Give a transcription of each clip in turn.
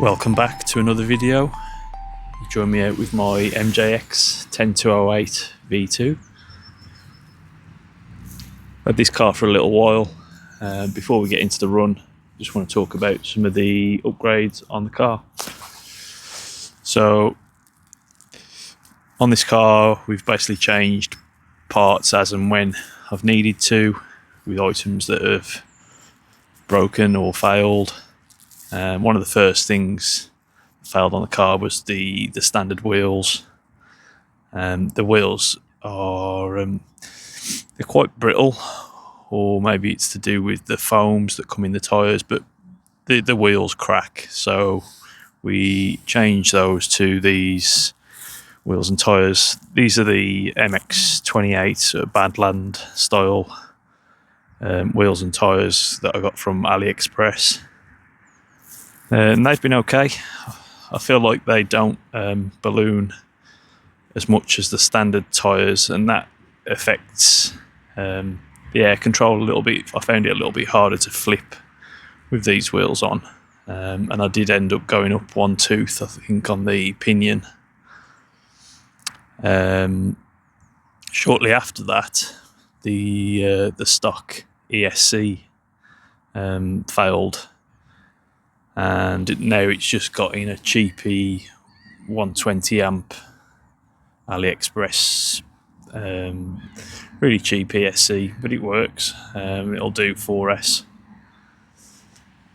Welcome back to another video. You join me out with my MJX 10208 V2. Had this car for a little while. Before we get into the run, just want to talk about some of the upgrades on the car. So on this car, we've basically changed parts as and when I've needed to, with items that have broken or failed. One of the first things that failed on the car was the standard wheels. The wheels are they're quite brittle, or maybe it's to do with the foams that come in the tyres, but the wheels crack. So we changed those to these wheels and tyres. These are the MX28 Badland style wheels and tyres that I got from AliExpress. And they've been okay. I feel like they don't balloon as much as the standard tyres, and that affects the air control a little bit. I found it a little bit harder to flip with these wheels on, and I did end up going up one tooth, I think, on the pinion. Shortly after that, the stock ESC failed, and now it's just got in a cheapy 120 amp AliExpress, really cheap ESC, but it works. It'll do 4S.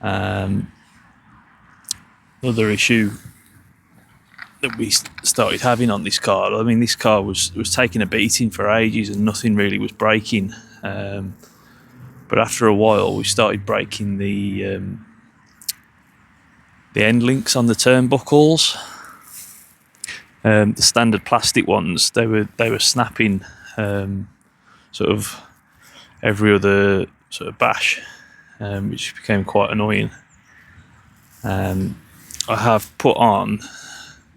Another issue that we started having on this car, I mean, this car was taking a beating for ages and nothing really was breaking, but after a while we started breaking the end links on the turnbuckles. The standard plastic ones, they were snapping sort of every other sort of bash, which became quite annoying. I have put on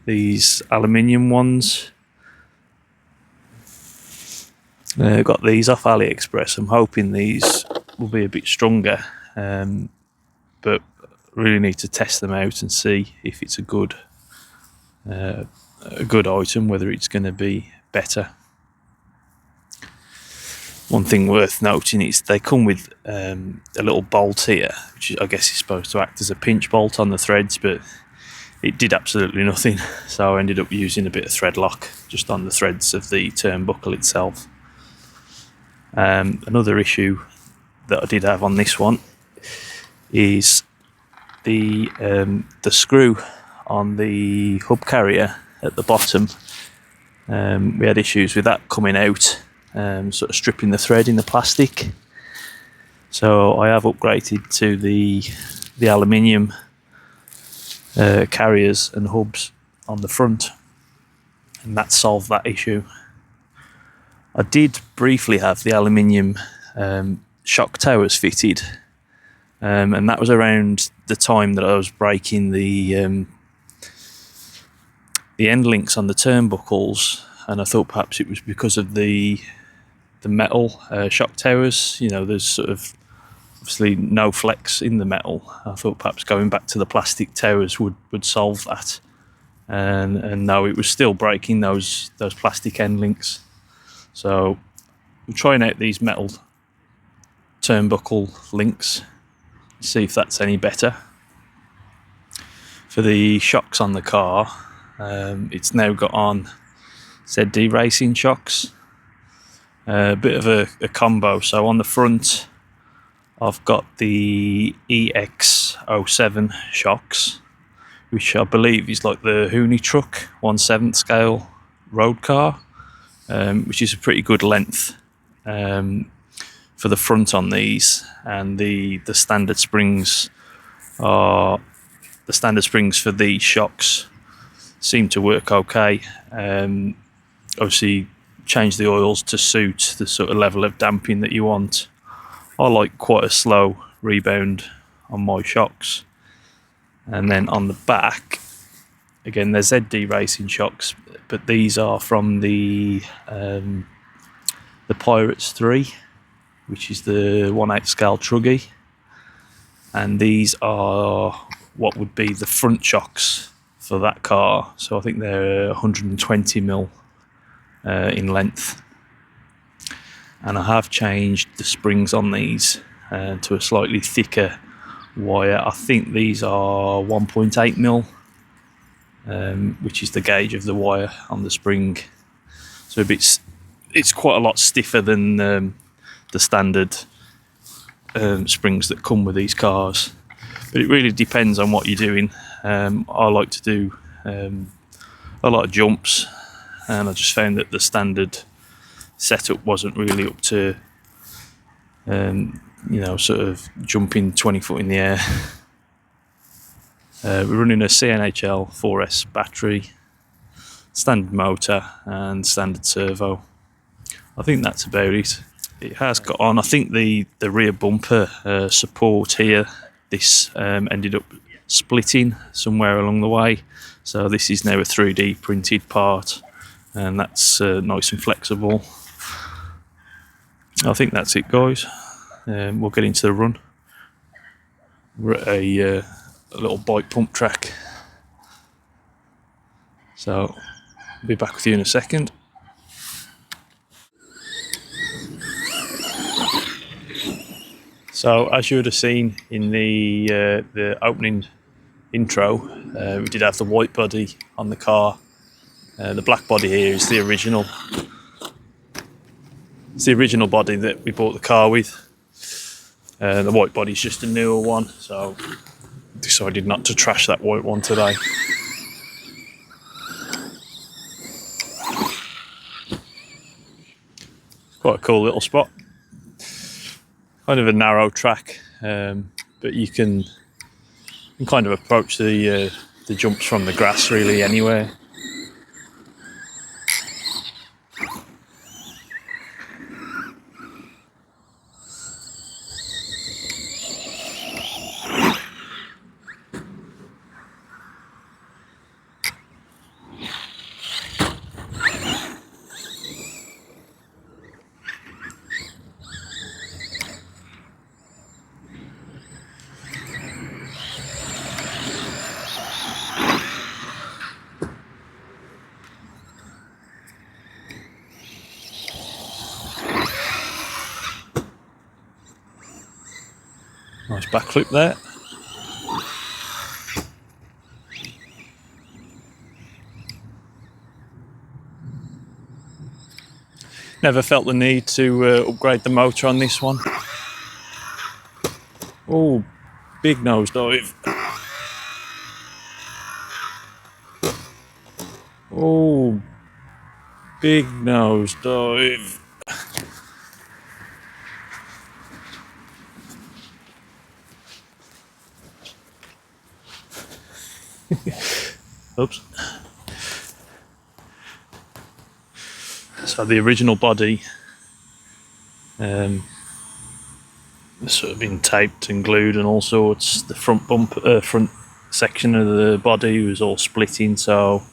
these aluminium ones. Got these off AliExpress. I'm hoping these will be a bit stronger, but really need to test them out and see if it's a good item, whether it's going to be better. One thing worth noting is they come with a little bolt here, which I guess is supposed to act as a pinch bolt on the threads, but it did absolutely nothing, so I ended up using a bit of thread lock just on the threads of the turnbuckle itself. Another issue that I did have on this one is the screw on the hub carrier at the bottom. We had issues with that coming out, sort of stripping the thread in the plastic. So I have upgraded to the aluminium carriers and hubs on the front, and that solved that issue. I did briefly have the aluminium shock towers fitted, and that was around the time that I was breaking the end links on the turnbuckles, and I thought perhaps it was because of the metal shock towers. You know, there's sort of obviously no flex in the metal. I thought perhaps going back to the plastic towers would solve that, and no, it was still breaking those plastic end links. So I'm trying out these metal turnbuckle links, see if that's any better. For the shocks on the car, it's now got on ZD racing shocks, a bit of a combo. So on the front I've got the EX07 shocks, which I believe is like the Hooney truck 1/7 scale road car, which is a pretty good length for the front on these, and the standard springs for these shocks seem to work okay. Obviously change the oils to suit the sort of level of damping that you want. I like quite a slow rebound on my shocks. And then on the back, again, they're ZD racing shocks, but these are from the Pirates 3, which is the 1/8 scale truggy, and these are what would be the front shocks for that car. So I think they're 120mm in length, and I have changed the springs on these to a slightly thicker wire. I think these are 1.8mm, which is the gauge of the wire on the spring. So it's quite a lot stiffer than the standard springs that come with these cars. But it really depends on what you're doing. I like to do a lot of jumps, and I just found that the standard setup wasn't really up to sort of jumping 20 foot in the air. We're running a CNHL 4S battery, standard motor and standard servo. I think that's about it. It has got on, I think the rear bumper support here, this ended up splitting somewhere along the way, so this is now a 3D printed part, and that's nice and flexible. I think that's it, guys. We'll get into the run. We're at a little bike pump track, so I'll be back with you in a second. So as you would have seen in the opening intro, we did have the white body on the car. The black body here is the original. It's the original body that we bought the car with. The white body is just a newer one, so decided not to trash that white one today. Quite a cool little spot. Kind of a narrow track, but you can kind of approach the jumps from the grass really anywhere. Nice backflip there. Never felt the need to upgrade the motor on this one. Oh, big nosedive. Oh, big nosedive. Oops. So the original body sort of been taped and glued and all sorts. The front section of the body was all splitting, so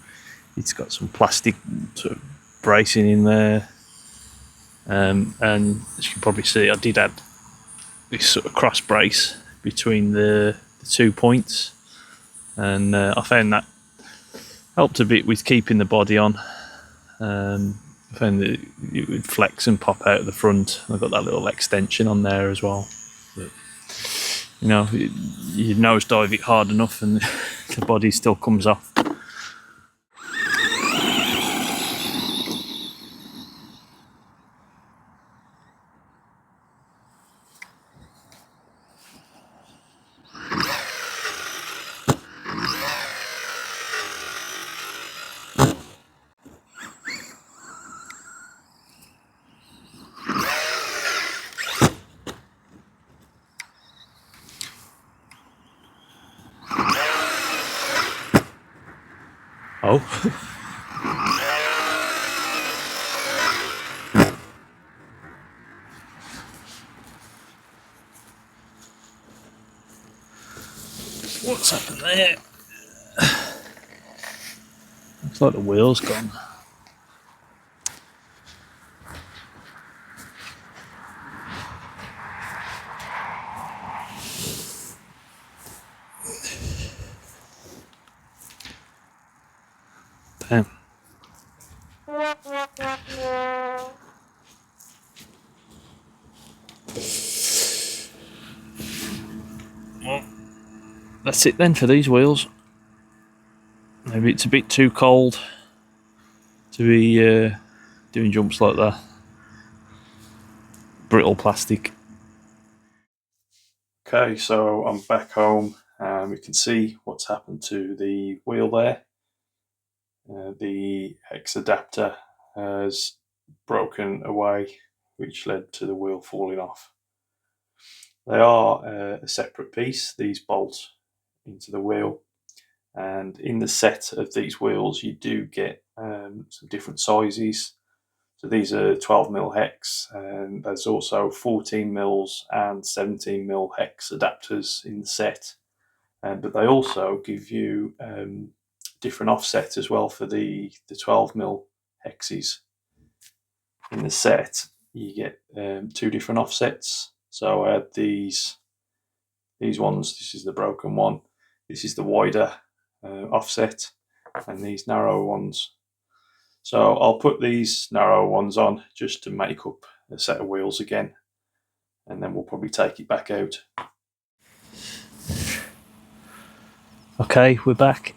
it's got some plastic sort of bracing in there. And as you can probably see, I did add this sort of cross brace between the 2 points, and I found that helped a bit with keeping the body on. I found that it would flex and pop out of the front. I've got that little extension on there as well. But, you nosedive it hard enough and the body still comes off. Oh. What's happened there? Looks like the wheel's gone. Well, that's it then for these wheels. Maybe it's a bit too cold to be doing jumps like that. Brittle plastic. Okay, so I'm back home and we can see what's happened to the wheel there. The hex adapter has broken away, which led to the wheel falling off. They are a separate piece, these bolt into the wheel, and in the set of these wheels you do get some different sizes. So these are 12mm hex, and there's also 14mm and 17mm hex adapters in the set. But they also give you different offset as well for the 12mm hexes. In the set, you get 2 different offsets. So I had these ones. This is the broken one. This is the wider offset, and these narrow ones. So I'll put these narrow ones on just to make up a set of wheels again, and then we'll probably take it back out. Okay, we're back.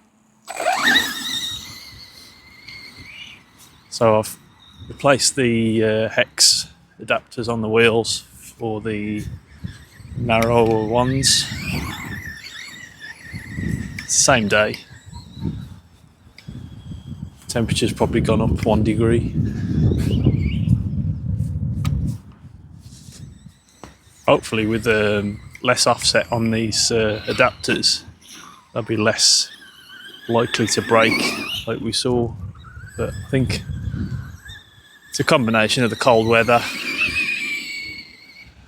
So I've replaced the hex adapters on the wheels for the narrower ones. It's the same day. Temperature's probably gone up 1 degree. Hopefully with less offset on these adapters, they'll be less likely to break like we saw. But I think it's a combination of the cold weather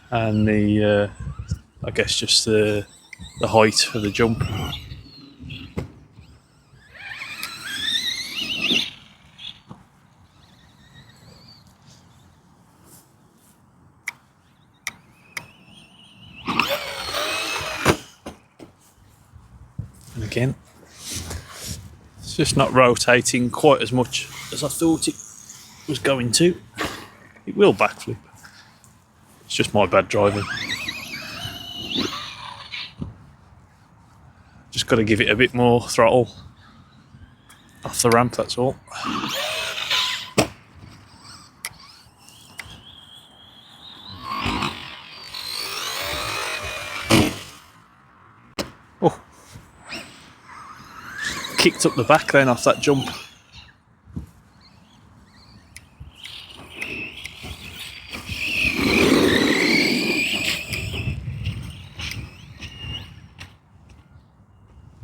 and the I guess just the height of the jump. And again, it's just not rotating quite as much as I thought it was going to. It will backflip. It's just my bad driving. Just got to give it a bit more throttle off the ramp, that's all. Oh, kicked up the back then off that jump.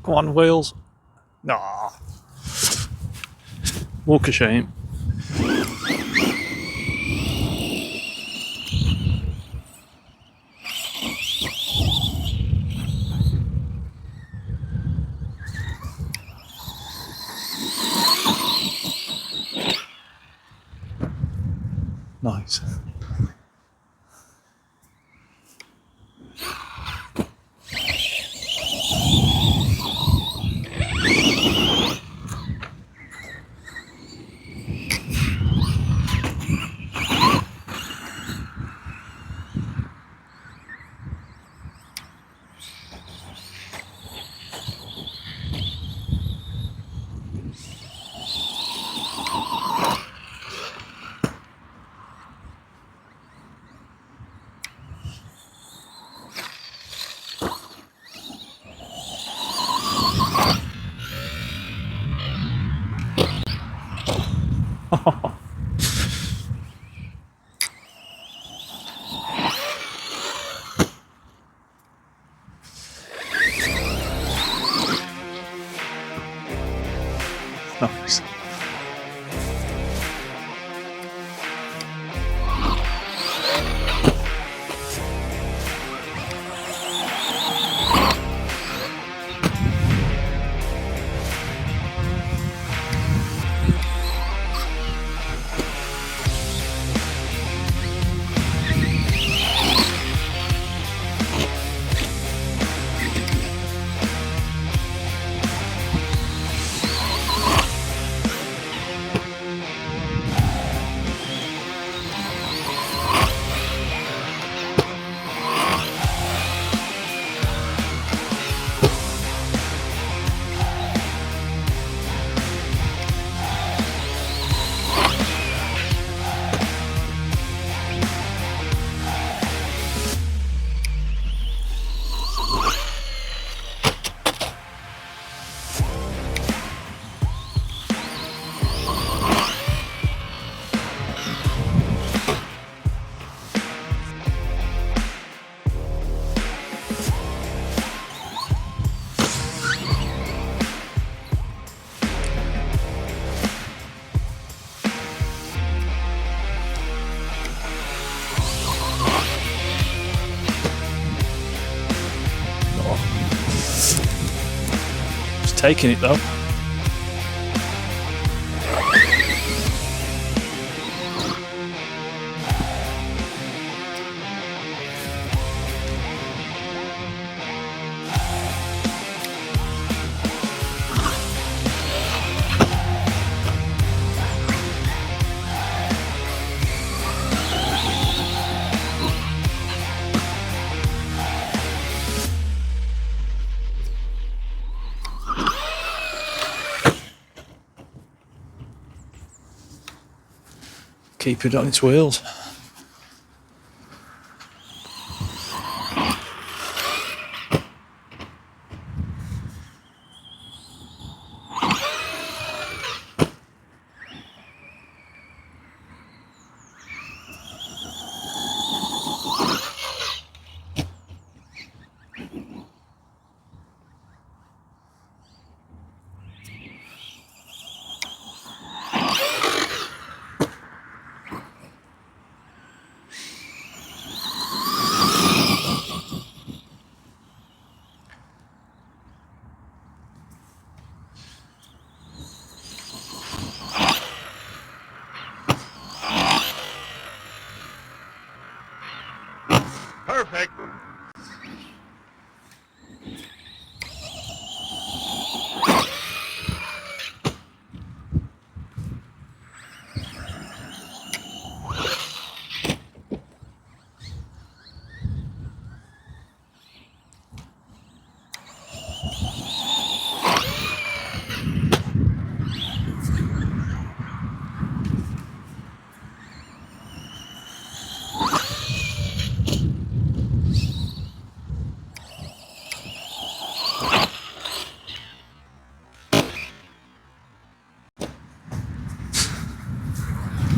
Come on, wheels. Nah. Walk of shame. Nice. Nice. Taking it though. Keep it on its wheels. Perfect.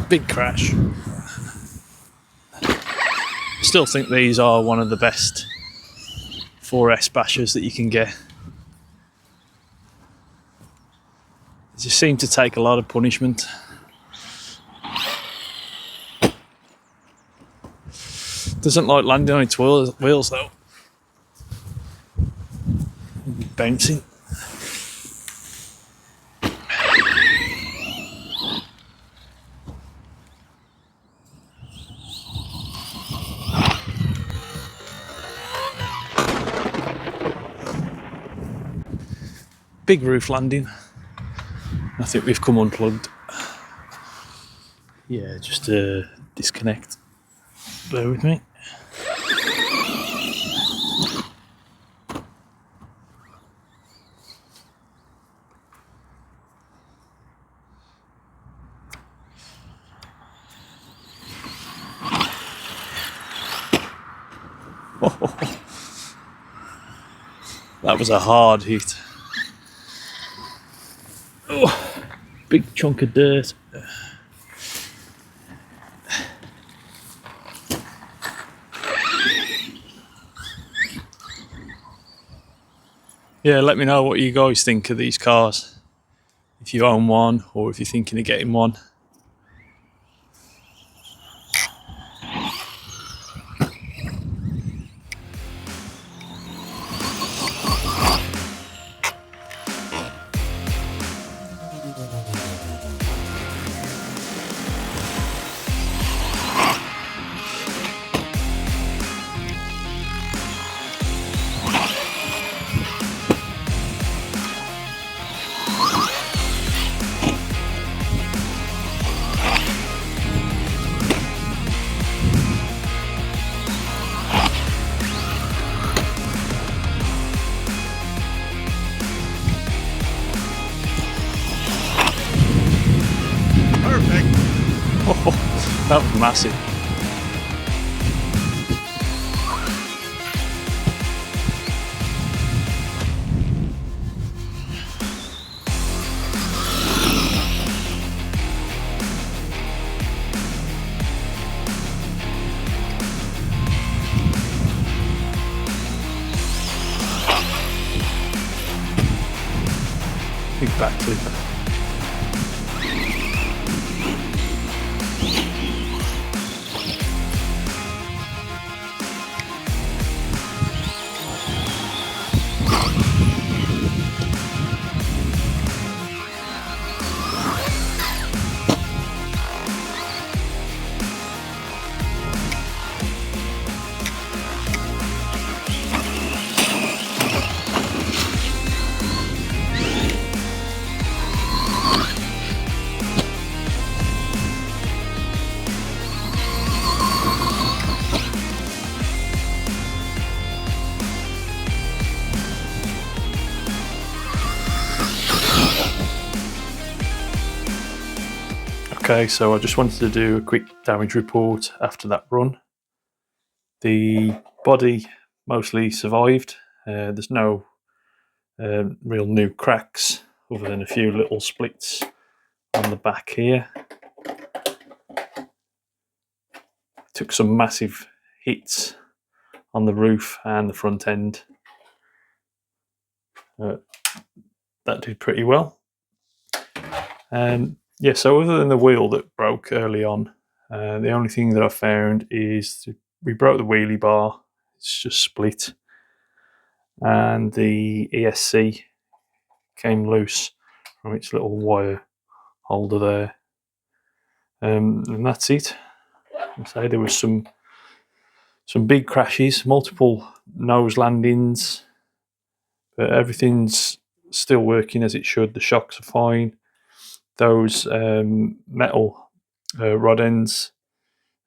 Big crash. Still think these are one of the best 4S bashers that you can get. They just seem to take a lot of punishment. Doesn't like landing on its wheels though. Bouncing. Big roof landing. I think we've come unplugged. Yeah, just disconnect. Bear with me. Oh, that was a hard hit. Oh, big chunk of dirt. Yeah, let me know what you guys think of these cars. If you own one or if you're thinking of getting one. Oh, that was massive. Big backflip. Okay, so I just wanted to do a quick damage report after that run. The body mostly survived. There's no real new cracks other than a few little splits on the back here. Took some massive hits on the roof and the front end. That did pretty well. Yeah, so other than the wheel that broke early on, the only thing that I found is we broke the wheelie bar. It's just split, and the ESC came loose from its little wire holder there. And that's it. So there was some big crashes, multiple nose landings, but everything's still working as it should. The shocks are fine. Those metal rod ends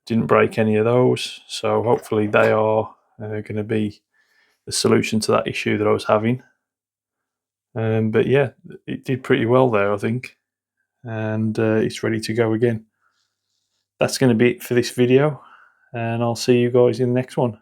didn't break any of those, so hopefully they are going to be the solution to that issue that I was having. But yeah, it did pretty well there, I think, and it's ready to go again. That's going to be it for this video, and I'll see you guys in the next one.